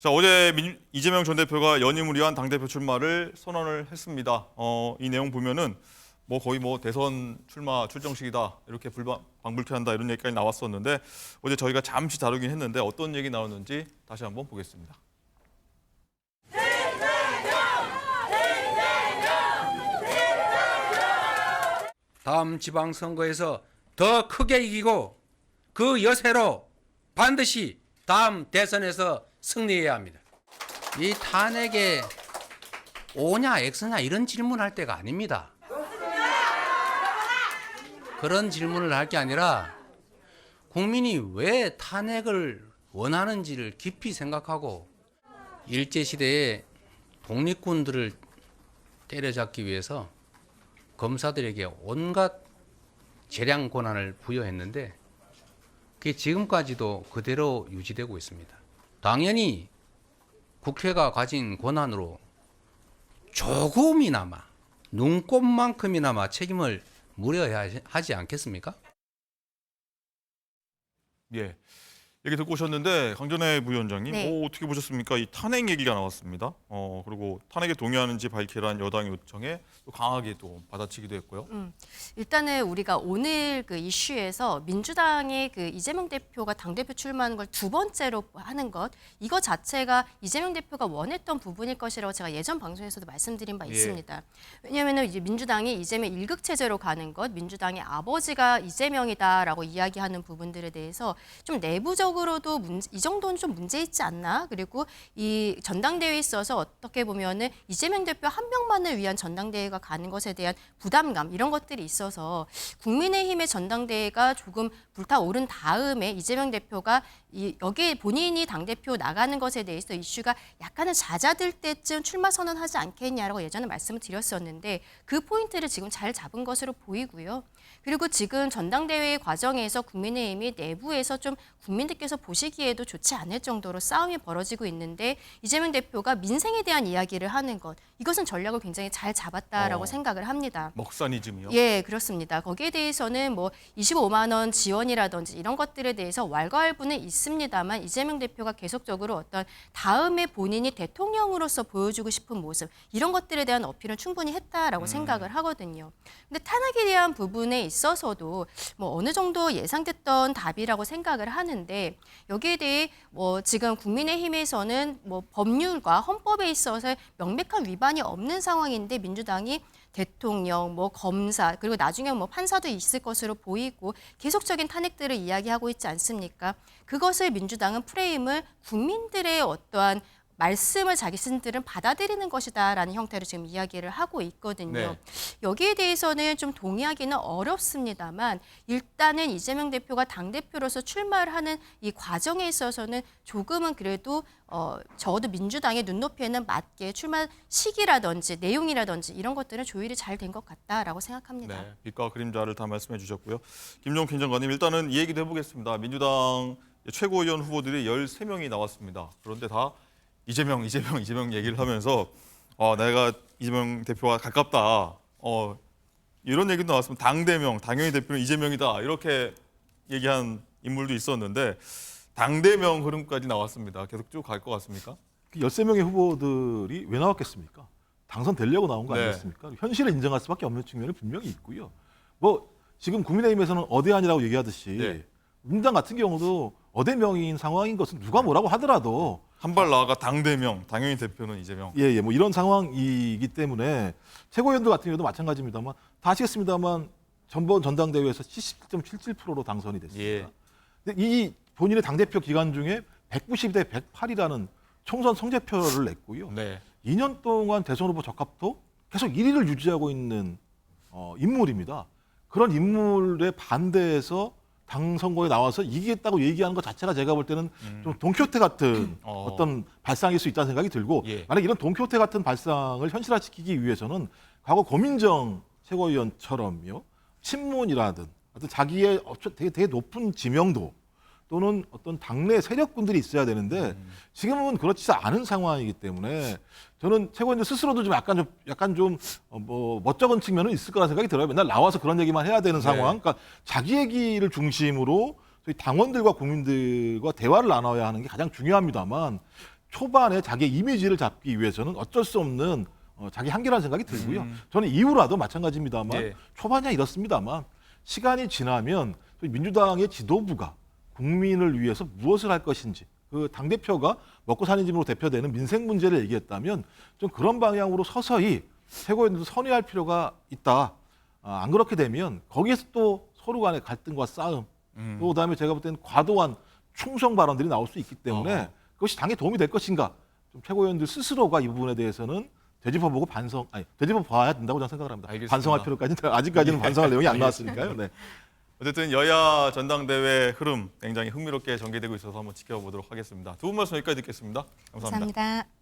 자, 어제 이재명 전 대표가 연임을 위한 당대표 출마를 선언을 했습니다. 이 내용 보면은 거의 대선 출마 출정식이다 이렇게 방불케한다 이런 얘기까지 나왔었는데 어제 저희가 잠시 다루긴 했는데 어떤 얘기 나왔는지 다시 한번 보겠습니다. 다음 지방선거에서 더 크게 이기고 그 여세로 반드시 다음 대선에서 승리해야 합니다. 이 탄핵에 O냐 X냐 이런 질문할 때가 아닙니다. 그런 질문을 할 게 아니라 국민이 왜 탄핵을 원하는지를 깊이 생각하고 일제시대에 독립군들을 때려잡기 위해서 검사들에게 온갖 재량 권한을 부여했는데 그게 지금까지도 그대로 유지되고 있습니다. 당연히 국회가 가진 권한으로 조금이나마 눈꼽만큼이나마 책임을 물어야 하지 않겠습니까? 예. 얘기 듣고 오셨는데 강전애 부위원장님, 네. 어떻게 보셨습니까? 이 탄핵 얘기가 나왔습니다. 그리고 탄핵에 동의하는지 밝히라는 여당의 요청에 또 강하게 또 받아치기도 했고요. 일단은 우리가 오늘 그 이슈에서 민주당의 그 이재명 대표가 당대표 출마하는 걸 두 번째로 하는 것, 이거 자체가 이재명 대표가 원했던 부분일 것이라고 제가 예전 방송에서도 말씀드린 바 있습니다. 왜냐하면 이제 민주당이 이재명 일극 체제로 가는 것, 민주당의 아버지가 이재명이다라고 이야기하는 부분들에 대해서 좀 내부적으로도 이 정도는 좀 문제 있지 않나? 그리고 이 전당대회에 있어서 어떻게 보면은 이재명 대표 한 명만을 위한 전당대회가 가는 것에 대한 부담감 이런 것들이 있어서 국민의힘의 전당대회가 조금 불타오른 다음에 이재명 대표가 여기에 본인이 당대표 나가는 것에 대해서 이슈가 약간은 잦아들 때쯤 출마 선언하지 않겠냐라고 예전에 말씀을 드렸었는데 그 포인트를 지금 잘 잡은 것으로 보이고요. 그리고 지금 전당대회 과정에서 국민의힘이 내부에서 좀 국민들께서 보시기에도 좋지 않을 정도로 싸움이 벌어지고 있는데 이재명 대표가 민생에 대한 이야기를 하는 것, 이것은 전략을 굉장히 잘 잡았다라고 생각을 합니다. 먹사니즘이요? 예, 그렇습니다. 거기에 대해서는 25만 원 지원이라든지 이런 것들에 대해서 왈가왈부는 있습니다만 이재명 대표가 계속적으로 어떤 다음에 본인이 대통령으로서 보여주고 싶은 모습 이런 것들에 대한 어필은 충분히 했다라고 생각을 하거든요. 근데 탄핵에 대한 부분에 있어서도 어느 정도 예상됐던 답이라고 생각을 하는데 여기에 대해 지금 국민의힘에서는 법률과 헌법에 있어서 명백한 위반이 없는 상황인데 민주당이 대통령, 검사, 그리고 나중에 판사도 있을 것으로 보이고 계속적인 탄핵들을 이야기하고 있지 않습니까? 그것을 민주당은 프레임을 국민들의 어떠한 말씀을 자기들은 받아들이는 것이다라는 형태로 지금 이야기를 하고 있거든요. 네. 여기에 대해서는 좀 동의하기는 어렵습니다만 일단은 이재명 대표가 당대표로서 출마를 하는 이 과정에 있어서는 조금은 그래도 적어도 민주당의 눈높이에는 맞게 출마 시기라든지 내용이라든지 이런 것들은 조율이 잘 된 것 같다라고 생각합니다. 네, 빛과 그림자를 다 말씀해 주셨고요. 김종필 장관님, 일단은 이 얘기도 해보겠습니다. 민주당 최고위원 후보들이 13명이 나왔습니다. 그런데 다 이재명 얘기를 하면서 내가 이재명 대표와 가깝다. 이런 얘기도 나왔습니다. 당대명, 당연히 대표는 이재명이다. 이렇게 얘기한 인물도 있었는데 당대명 흐름까지 나왔습니다. 계속 쭉 갈 것 같습니까? 13명의 후보들이 왜 나왔겠습니까? 당선되려고 나온 거 네. 아니겠습니까? 현실을 인정할 수밖에 없는 측면이 분명히 있고요. 지금 국민의힘에서는 어대안이라고 얘기하듯이 네. 민주당 같은 경우도 어대명인 상황인 것은 누가 뭐라고 하더라도 한 발 나아가 당대명, 당연히 대표는 이재명. 이런 상황이기 때문에 최고위원들 같은 경우도 마찬가지입니다만 다 아시겠습니다만 전번 전당대회에서 77.77%로 당선이 됐습니다. 예. 근데 이 본인의 당대표 기간 중에 190대 108이라는 총선 성적표를 냈고요. 네. 2년 동안 대선 후보 적합도 계속 1위를 유지하고 있는 인물입니다. 그런 인물에 반대해서 당 선거에 나와서 이기겠다고 얘기하는 것 자체가 제가 볼 때는 좀 돈키호테 같은 어떤 발상일 수 있다는 생각이 들고 예. 만약 이런 돈키호테 같은 발상을 현실화시키기 위해서는 과거 고민정 최고위원처럼요 친문이라든 어떤 자기의 되게 높은 지명도 또는 어떤 당내 세력군들이 있어야 되는데 지금은 그렇지 않은 상황이기 때문에 저는 최고위원들 스스로도 좀 약간 좀 멋쩍은 측면은 있을 거라는 생각이 들어요. 맨날 나와서 그런 얘기만 해야 되는 상황. 그러니까 자기 얘기를 중심으로 저희 당원들과 국민들과 대화를 나눠야 하는 게 가장 중요합니다만 초반에 자기 이미지를 잡기 위해서는 어쩔 수 없는 자기 한계라는 생각이 들고요. 저는 이후라도 마찬가지입니다만 예. 초반이야 이렇습니다만 시간이 지나면 민주당의 지도부가 국민을 위해서 무엇을 할 것인지 그 당대표가 먹고 사는 집으로 대표되는 민생 문제를 얘기했다면 좀 그런 방향으로 서서히 최고위원들도 선회할 필요가 있다. 안 그렇게 되면 거기에서 또 서로 간의 갈등과 싸움 또 그다음에 제가 볼 때는 과도한 충성 발언들이 나올 수 있기 때문에 어허. 그것이 당에 도움이 될 것인가 좀 최고위원들 스스로가 이 부분에 대해서는 되짚어보고 되짚어 봐야 된다고 저는 생각을 합니다. 알겠습니다. 반성할 필요까지는 아직까지는 반성할 내용이 안 나왔으니까요. 네. 어쨌든 여야 전당대회 흐름 굉장히 흥미롭게 전개되고 있어서 한번 지켜보도록 하겠습니다. 두 분 말씀 여기까지 듣겠습니다. 감사합니다. 감사합니다.